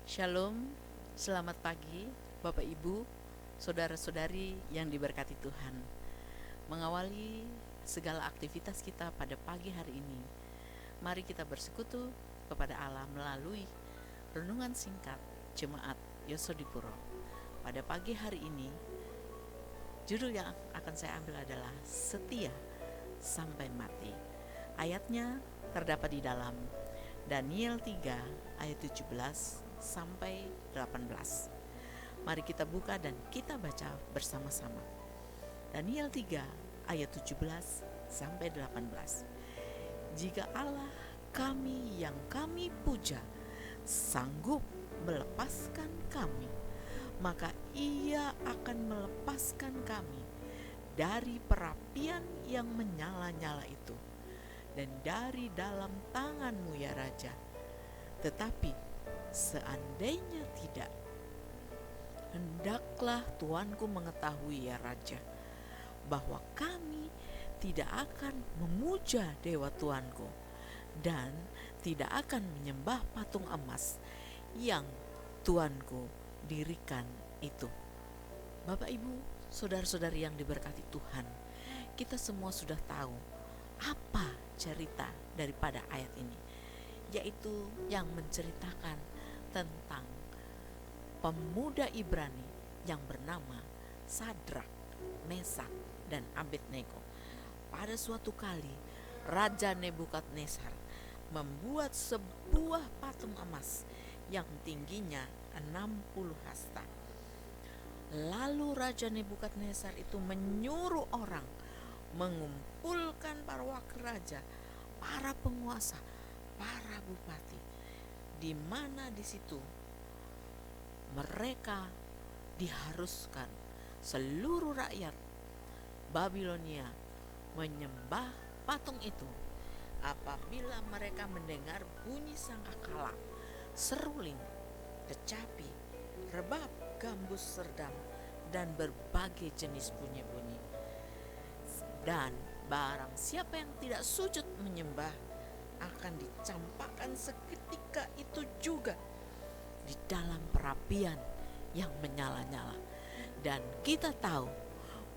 Shalom, selamat pagi Bapak Ibu, saudara-saudari yang diberkati Tuhan. Mengawali segala aktivitas kita pada pagi hari ini, mari kita bersekutu kepada Allah melalui renungan singkat Jemaat Yosodipuro. Pada pagi hari ini, judul yang akan saya ambil adalah Setia Sampai Mati. Ayatnya terdapat di dalam Daniel 3 ayat 17 sampai 18. Mari kita buka dan kita baca bersama-sama. Daniel 3 ayat 17 sampai 18. Jika Allah kami yang kami puja sanggup melepaskan kami, maka Ia akan melepaskan kami dari perapian yang menyala-nyala itu dan dari dalam tangan-Mu ya Raja. Tetapi seandainya tidak, hendaklah tuanku mengetahui ya Raja, bahwa kami tidak akan memuja dewa tuanku dan tidak akan menyembah patung emas yang tuanku dirikan itu. Bapak Ibu, saudara-saudari yang diberkati Tuhan, kita semua sudah tahu apa cerita daripada ayat ini, yaitu yang menceritakan tentang pemuda Ibrani yang bernama Sadrak, Mesak, dan Abednego. Pada suatu kali Raja Nebukadnezar membuat sebuah patung emas yang tingginya 60 hasta. Lalu Raja Nebukadnezar itu menyuruh orang mengumpulkan para wakil raja, para penguasa, para bupati, di mana di situ mereka diharuskan seluruh rakyat Babilonia menyembah patung itu apabila mereka mendengar bunyi sangkakala, seruling, kecapi, rebab, gambus serdam, dan berbagai jenis bunyi-bunyi. Dan barang siapa yang tidak sujud menyembah akan dicampakkan seketika itu juga di dalam perapian yang menyala-nyala. Dan kita tahu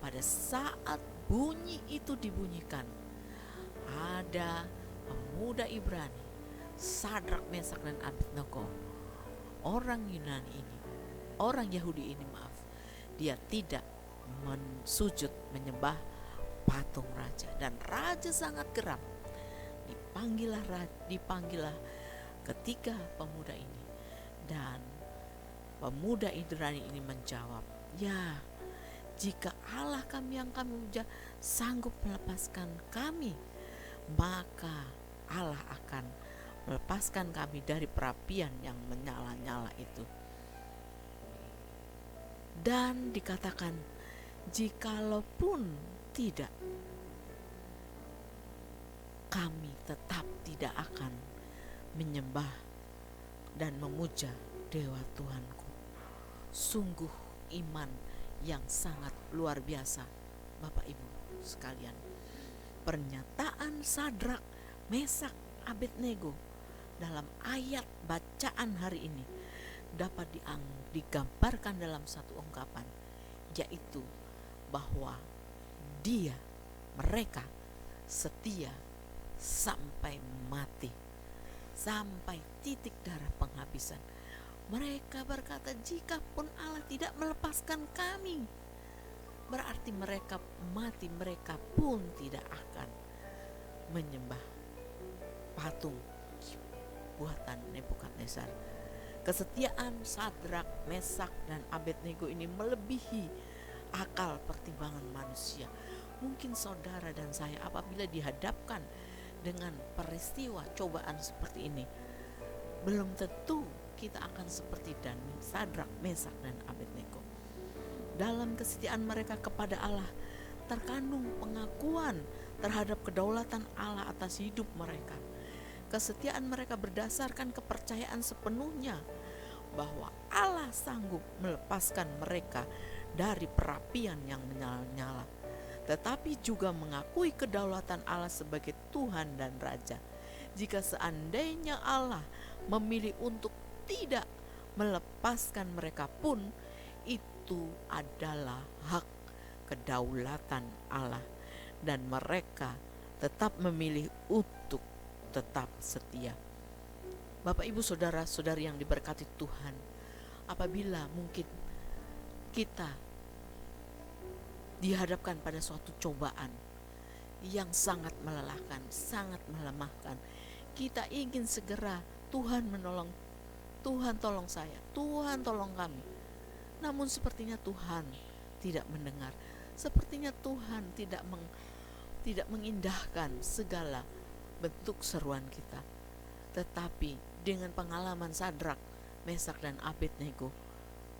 pada saat bunyi itu dibunyikan, ada pemuda Ibrani, Sadrak, Mesak, dan Abednego, orang Yunani ini, orang Yahudi ini dia tidak mensujud menyembah patung raja, dan raja sangat geram. Dipanggillah ketiga pemuda ini, dan pemuda Ibrani ini menjawab, ya, jika Allah kami yang kami puja sanggup melepaskan kami, maka Allah akan melepaskan kami dari perapian yang menyala-nyala itu. Dan dikatakan, jikalaupun tidak, kami tetap tidak akan menyembah dan memuja dewa Tuhanku. Sungguh iman yang sangat luar biasa, Bapak Ibu sekalian. Pernyataan Sadrak, Mesak, Abednego dalam ayat bacaan hari ini dapat digambarkan dalam satu ungkapan, yaitu bahwa mereka setia sampai mati, sampai titik darah penghabisan. Mereka berkata, jikapun Allah tidak melepaskan kami, berarti mereka mati, mereka pun tidak akan menyembah patung buatan Nebukadnezar. Kesetiaan Sadrak, Mesak, dan Abednego ini melebihi akal pertimbangan manusia. Mungkin saudara dan saya apabila dihadapkan dengan peristiwa cobaan seperti ini, belum tentu kita akan seperti Sadrak, Mesak, dan Abednego. Dalam kesetiaan mereka kepada Allah terkandung pengakuan terhadap kedaulatan Allah atas hidup mereka. Kesetiaan mereka berdasarkan kepercayaan sepenuhnya bahwa Allah sanggup melepaskan mereka dari perapian yang menyala-nyala, tetapi juga mengakui kedaulatan Allah sebagai Tuhan dan Raja. Jika seandainya Allah memilih untuk tidak melepaskan mereka pun itu adalah hak kedaulatan Allah, dan mereka tetap memilih untuk tetap setia. Bapak Ibu saudara-saudari yang diberkati Tuhan, apabila mungkin kita dihadapkan pada suatu cobaan yang sangat melelahkan, sangat melemahkan, kita ingin segera Tuhan menolong, Tuhan tolong saya, Tuhan tolong kami. Namun sepertinya Tuhan tidak mendengar, sepertinya Tuhan tidak mengindahkan segala bentuk seruan kita. Tetapi dengan pengalaman Sadrak, Mesak dan Abednego,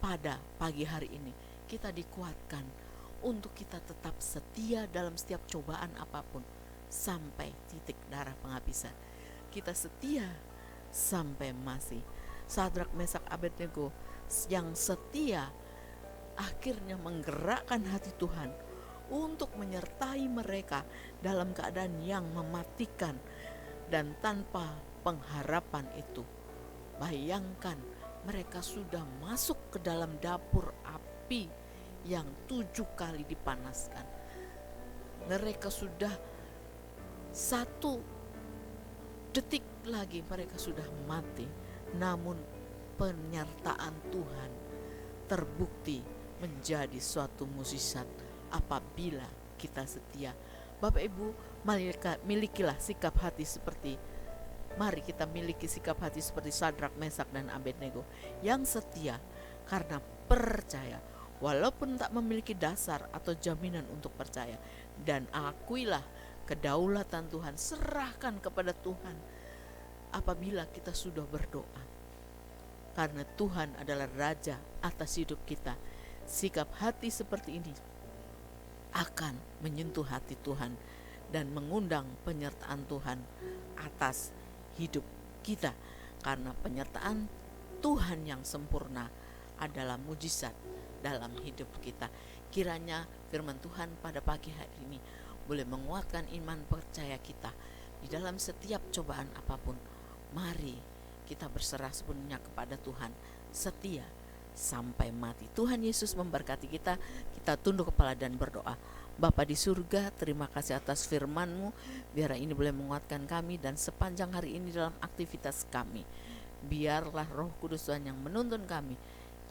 pada pagi hari ini kita dikuatkan untuk kita tetap setia dalam setiap cobaan apapun sampai titik darah penghabisan. Kita setia sampai mati. Sadrak, Mesak, Abednego yang setia akhirnya menggerakkan hati Tuhan untuk menyertai mereka dalam keadaan yang mematikan dan tanpa pengharapan itu. Bayangkan, mereka sudah masuk ke dalam dapur api yang 7 kali dipanaskan. Mereka sudah 1 detik lagi mereka sudah mati. Namun penyertaan Tuhan terbukti menjadi suatu mukjizat apabila kita setia. Bapak Ibu, milikilah sikap hati seperti, mari kita miliki sikap hati seperti Sadrak, Mesak dan Abednego yang setia karena percaya walaupun tak memiliki dasar atau jaminan untuk percaya. Dan akuilah kedaulatan Tuhan, serahkan kepada Tuhan apabila kita sudah berdoa, karena Tuhan adalah Raja atas hidup kita. Sikap hati seperti ini akan menyentuh hati Tuhan dan mengundang penyertaan Tuhan atas hidup kita, karena penyertaan Tuhan yang sempurna adalah mujizat dalam hidup kita. Kiranya firman Tuhan pada pagi hari ini boleh menguatkan iman percaya kita di dalam setiap cobaan apapun. Mari kita berserah sepenuhnya kepada Tuhan, setia sampai mati. Tuhan Yesus memberkati kita. Kita tunduk kepala dan berdoa. Bapa di surga, terima kasih atas firman-Mu. Biar ini boleh menguatkan kami dan sepanjang hari ini dalam aktivitas kami. Biarlah Roh Kudus Tuhan yang menuntun kami.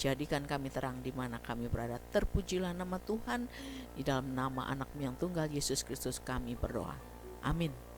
Jadikan kami terang di mana kami berada. Terpujilah nama Tuhan. Di dalam nama anak-Mu yang tunggal Yesus Kristus kami berdoa. Amin.